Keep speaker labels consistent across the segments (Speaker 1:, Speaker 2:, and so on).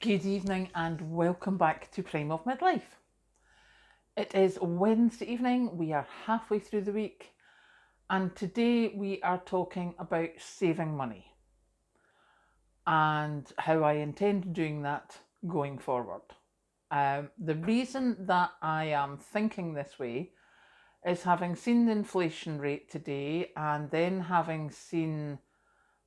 Speaker 1: Good evening and welcome back to Prime of Midlife. It is Wednesday evening, we are halfway through the week, and today we are talking about saving money and how I intend doing that going forward. The reason that I am thinking this way is having seen the inflation rate today and then having seen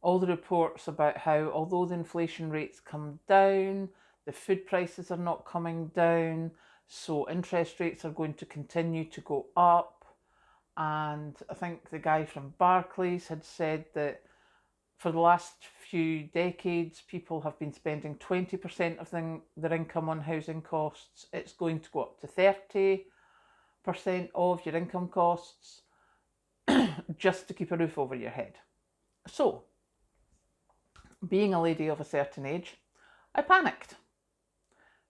Speaker 1: all the reports about how, although the inflation rates come down, the food prices are not coming down, so interest rates are going to continue to go up. And I think the guy from Barclays had said that for the last few decades, people have been spending 20% of their income on housing costs. It's going to go up to 30% of your income costs just to keep a roof over your head. So, being a lady of a certain age, I panicked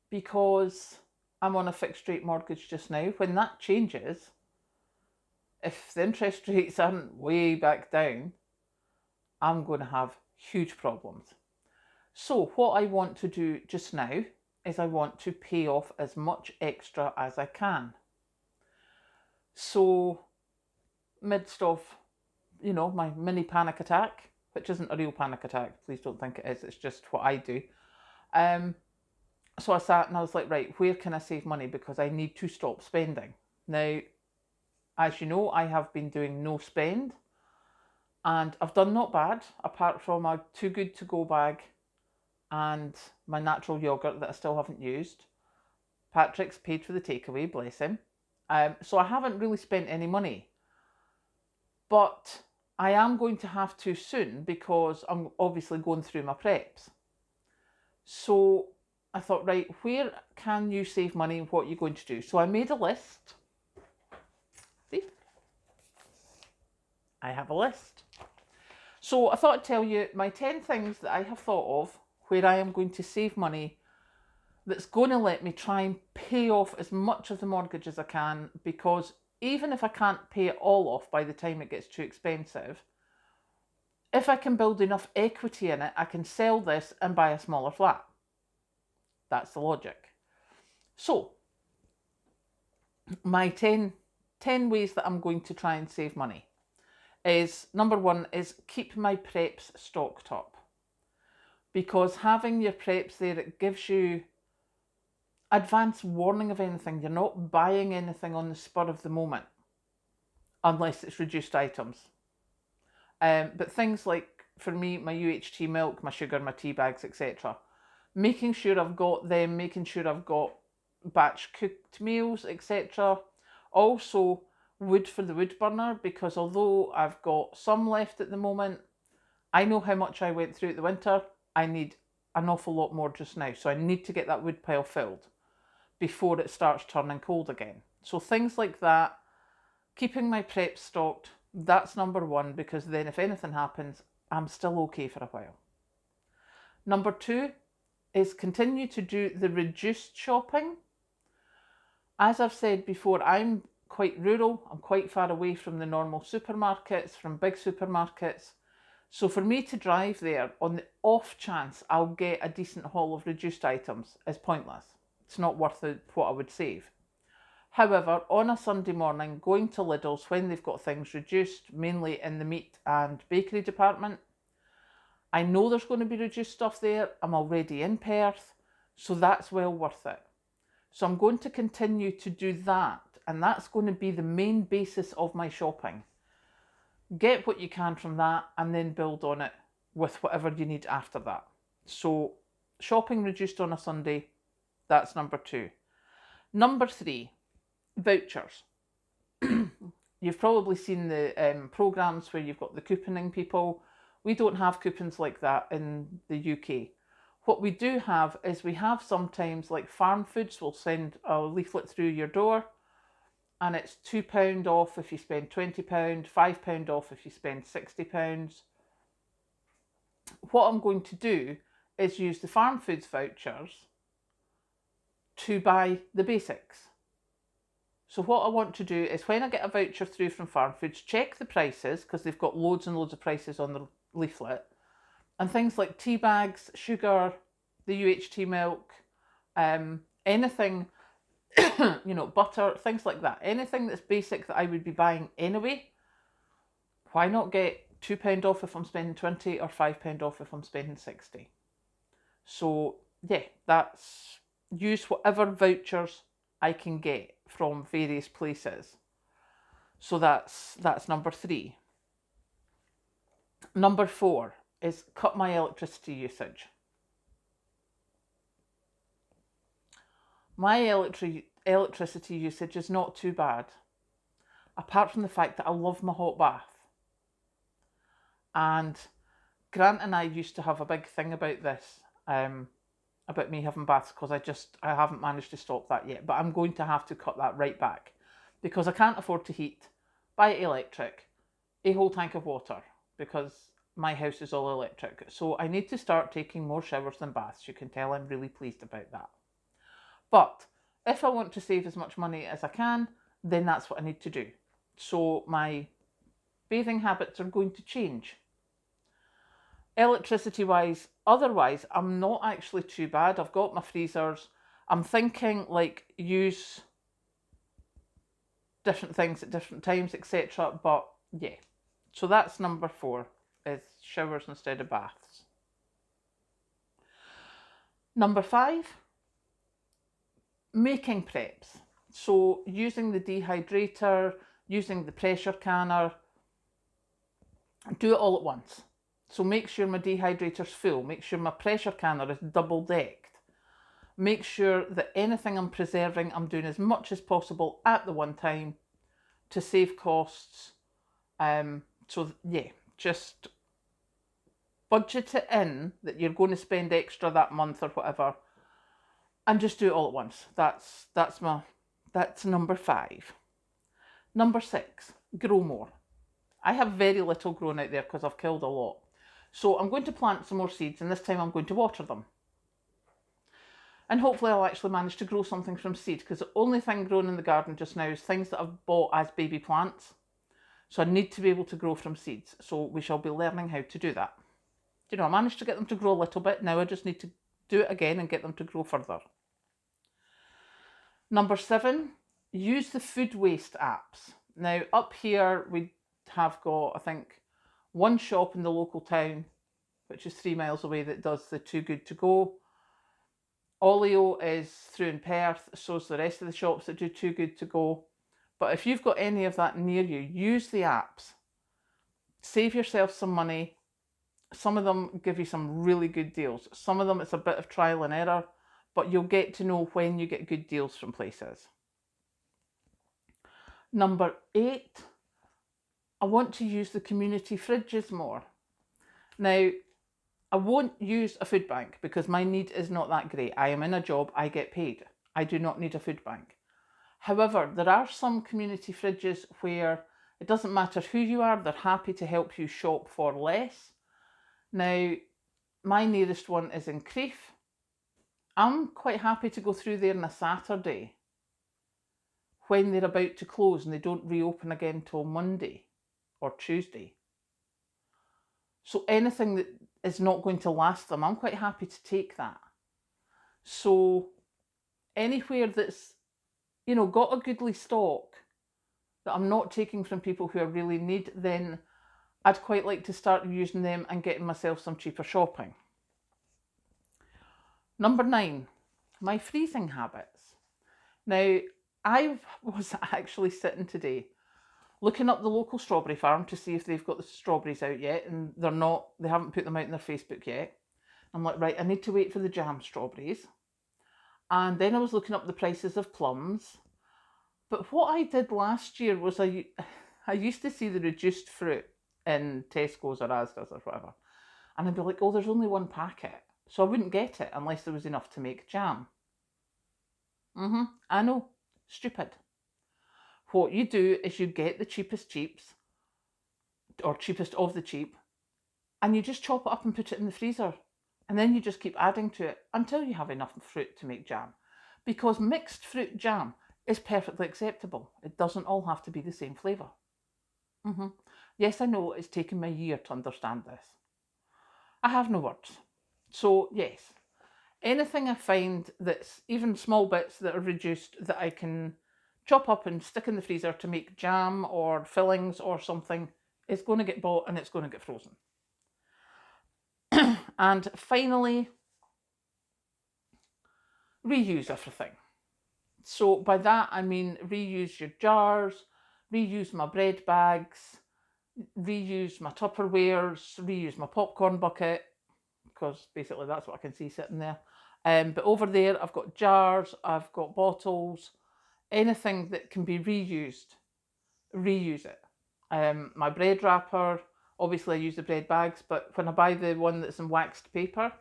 Speaker 1: because I'm on a fixed rate mortgage just now. When that changes, if the interest rates aren't way back down, I'm going to have huge problems. So what I want to do just now is I want to pay off as much extra as I can. So midst of, my mini panic attack, which isn't a real panic attack, please don't think it is, it's just what I do. So I sat and I was like, right, where can I save money? Because I need to stop spending. Now, as you know, I have been doing no spend and I've done not bad, apart from a too good to go bag and my natural yogurt that I still haven't used. Patrick's paid for the takeaway, bless him. So I haven't really spent any money. But I am going to have to soon because I'm obviously going through my preps. So I thought, right, where can you save money and what are you going to do? So I made a list. See? I have a list. So I thought I'd tell you my 10 things that I have thought of where I am going to save money that's going to let me try and pay off as much of the mortgage as I can, because even if I can't pay it all off by the time it gets too expensive, if I can build enough equity in it, I can sell this and buy a smaller flat. That's the logic. So, my 10 ways that I'm going to try and save money is, number one is keep my preps stocked up. Because having your preps there, it gives you advance warning of anything. You're not buying anything on the spur of the moment, unless it's reduced items. But things like, for me, my UHT milk, my sugar, my tea bags, etc. Making sure I've got them, making sure I've got batch cooked meals, etc. Also, wood for the wood burner, because although I've got some left at the moment, I know how much I went through at the winter. I need an awful lot more just now. So I need to get that wood pile filled before it starts turning cold again. So things like that, keeping my prep stocked, that's number one, because then if anything happens, I'm still okay for a while. Number two is continue to do the reduced shopping. As I've said before, I'm quite rural. I'm quite far away from the normal supermarkets, from big supermarkets. So for me to drive there on the off chance I'll get a decent haul of reduced items is pointless. It's not worth what I would save. However, on a Sunday morning, going to Lidl's when they've got things reduced, mainly in the meat and bakery department, I know there's going to be reduced stuff there. I'm already in Perth, so that's well worth it. So I'm going to continue to do that, and that's going to be the main basis of my shopping. Get what you can from that and then build on it with whatever you need after that. So shopping reduced on a Sunday, that's number two. Number three, vouchers. You've probably seen the programmes where you've got the couponing people. We don't have coupons like that in the UK. What we do have is we have sometimes, like Farm Foods will send a leaflet through your door, and it's £2 off if you spend £20, £5 off if you spend £60. What I'm going to do is use the Farm Foods vouchers to buy the basics. So what I want to do is, when I get a voucher through from Farm Foods, check the prices, because they've got loads and loads of prices on the leaflet, and things like tea bags, sugar, the UHT milk, anything, you know, butter, things like that. Anything that's basic that I would be buying anyway, why not get £2 off if I'm spending 20 or £5 off if I'm spending 60? So yeah, that's, use whatever vouchers I can get from various places. So that's number 3. Number 4 is cut my electricity usage. My electricity usage is not too bad, apart from the fact that I love my hot bath. And Grant and I used to have a big thing about this, about me having baths, because I haven't managed to stop that yet. But I'm going to have to cut that right back, because I can't afford to heat, buy electric, a whole tank of water, because my house is all electric. So I need to start taking more showers than baths. You can tell I'm really pleased about that. But if I want to save as much money as I can, then that's what I need to do. So my bathing habits are going to change. Electricity wise, otherwise, I'm not actually too bad. I've got my freezers. I'm thinking like use different things at different times, etc. But yeah, so that's number 4, is showers instead of baths. Number 5, making preps. So using the dehydrator, using the pressure canner, do it all at once. So make sure my dehydrator's full, make sure my pressure canner is double decked, make sure that anything I'm preserving, I'm doing as much as possible at the one time to save costs. So yeah, just budget it in that you're going to spend extra that month or whatever, and just do it all at once. That's number 5. Number 6, grow more. I have very little grown out there because I've killed a lot. So I'm going to plant some more seeds, and this time I'm going to water them. And hopefully I'll actually manage to grow something from seed, because the only thing grown in the garden just now is things that I've bought as baby plants. So I need to be able to grow from seeds. So we shall be learning how to do that. You know, I managed to get them to grow a little bit. Now I just need to do it again and get them to grow further. Number 7, use the food waste apps. Now up here we have got, I think, one shop in the local town, which is 3 miles away, that does the Too Good To Go. Olio is through in Perth, so is the rest of the shops that do Too Good To Go. But if you've got any of that near you, use the apps. Save yourself some money. Some of them give you some really good deals. Some of them it's a bit of trial and error, but you'll get to know when you get good deals from places. Number 8, I want to use the community fridges more. Now, I won't use a food bank because my need is not that great. I am in a job, I get paid. I do not need a food bank. However, there are some community fridges where it doesn't matter who you are, they're happy to help you shop for less. Now, my nearest one is in Crieff. I'm quite happy to go through there on a Saturday when they're about to close and they don't reopen again till Monday or Tuesday. So anything that is not going to last them, I'm quite happy to take that. So anywhere that's, you know, got a goodly stock that I'm not taking from people who I really need, then I'd quite like to start using them and getting myself some cheaper shopping. Number 9, my freezing habits. Now, I was actually sitting today looking up the local strawberry farm to see if they've got the strawberries out yet, and they haven't put them out on their Facebook yet. I'm like, right, I need to wait for the jam strawberries. And then I was looking up the prices of plums. But what I did last year was I used to see the reduced fruit in Tesco's or Asda's or whatever. And I'd be like, oh, there's only one packet. So I wouldn't get it unless there was enough to make jam. I know, stupid. What you do is you get the cheapest cheaps, or cheapest of the cheap, and you just chop it up and put it in the freezer. And then you just keep adding to it until you have enough fruit to make jam. Because mixed fruit jam is perfectly acceptable. It doesn't all have to be the same flavour. Yes, I know it's taken me a year to understand this. I have no words. So yes, anything I find that's even small bits that are reduced that I can chop up and stick in the freezer to make jam or fillings or something is going to get bought and it's going to get frozen. And finally, reuse everything. So by that I mean reuse your jars, reuse my bread bags, reuse my Tupperwares, reuse my popcorn bucket, because basically that's what I can see sitting there. But over there I've got jars, I've got bottles, anything that can be reused, reuse it. My bread wrapper, obviously I use the bread bags, but when I buy the one that's in waxed paper,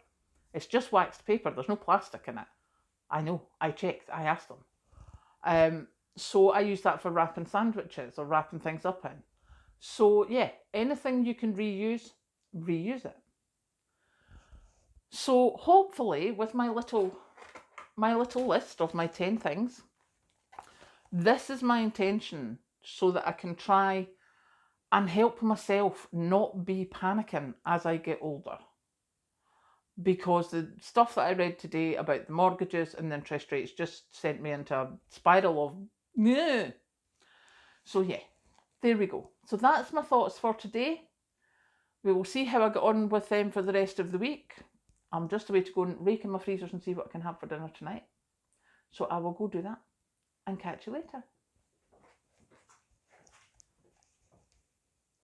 Speaker 1: it's just waxed paper, there's no plastic in it. I know, I checked, I asked them. So I use that for wrapping sandwiches or wrapping things up in. So yeah, anything you can reuse, reuse it. So hopefully with my little list of my 10 things, this is my intention so that I can try and help myself not be panicking as I get older. Because the stuff that I read today about the mortgages and the interest rates just sent me into a spiral of yeah. So yeah, there we go. So that's my thoughts for today. We will see how I get on with them for the rest of the week. I'm just away to go and rake in my freezers and see what I can have for dinner tonight. So I will go do that and catch you later.